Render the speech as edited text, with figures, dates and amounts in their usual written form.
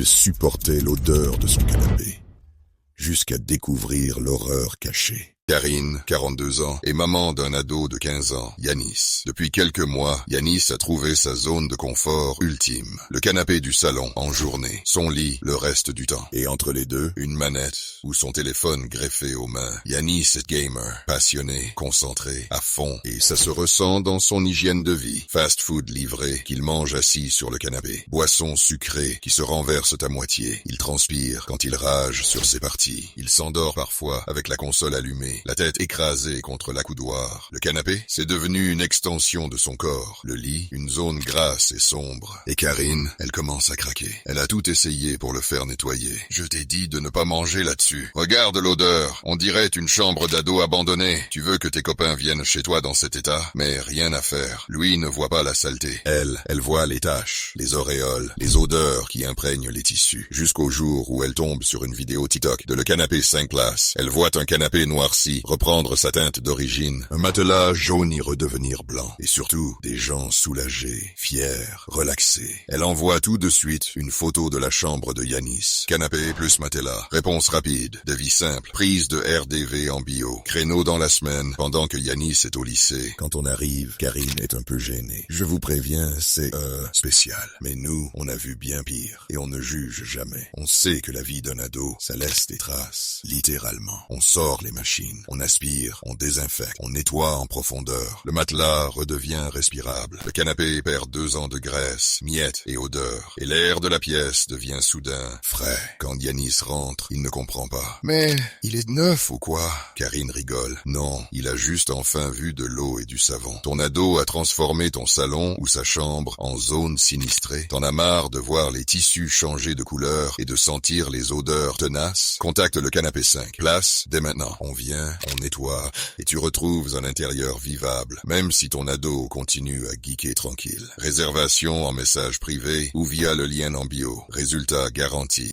Elle supportait l'odeur de son canapé, jusqu'à découvrir l'horreur cachée. Karine, 42 ans, est maman d'un ado de 15 ans, Yanis. Depuis quelques mois, Yanis a trouvé sa zone de confort ultime. Le canapé du salon, en journée. Son lit, le reste du temps. Et entre les deux, une manette ou son téléphone greffé aux mains. Yanis est gamer, passionné, concentré, à fond. Et ça se ressent dans son hygiène de vie. Fast food livré, qu'il mange assis sur le canapé. Boissons sucrées qui se renversent à moitié. Il transpire quand il rage sur ses parties. Il s'endort parfois avec la console allumée, la tête écrasée contre l'accoudoir. Le canapé, c'est devenu une extension de son corps. Le lit, une zone grasse et sombre. Et Karine, elle commence à craquer. Elle a tout essayé pour le faire nettoyer. Je t'ai dit de ne pas manger là-dessus. Regarde l'odeur. On dirait une chambre d'ado abandonnée. Tu veux que tes copains viennent chez toi dans cet état? Mais rien à faire. Lui ne voit pas la saleté. Elle voit les taches, les auréoles, les odeurs qui imprègnent les tissus. Jusqu'au jour où elle tombe sur une vidéo TikTok de Le Canapé 5 places. Elle voit un canapé noirci reprendre sa teinte d'origine, un matelas jaune y redevenir blanc, et surtout des gens soulagés, fiers, relaxés. Elle envoie tout de suite une photo de la chambre de Yanis. Canapé plus matelas, réponse rapide, devis simple, prise de RDV en bio, créneau dans la semaine pendant que Yanis est au lycée. Quand on arrive, Karine est un peu gênée. Je vous préviens, c'est spécial. Mais nous, on a vu bien pire, et on ne juge jamais. On sait que la vie d'un ado, ça laisse des traces, littéralement. On sort les machines. On aspire, on désinfecte, on nettoie en profondeur. Le matelas redevient respirable. Le canapé perd 2 ans de graisse, miettes et odeur. Et l'air de la pièce devient soudain frais. Quand Yanis rentre, il ne comprend pas. Mais il est neuf ou quoi? Karine rigole. Non, il a juste enfin vu de l'eau et du savon. Ton ado a transformé ton salon ou sa chambre en zone sinistrée. T'en as marre de voir les tissus changer de couleur et de sentir les odeurs tenaces? Contacte le Canapé 5. Place dès maintenant. On vient, on nettoie, et tu retrouves un intérieur vivable, même si ton ado continue à geeker tranquille. Réservation en message privé ou via le lien en bio. Résultat garanti.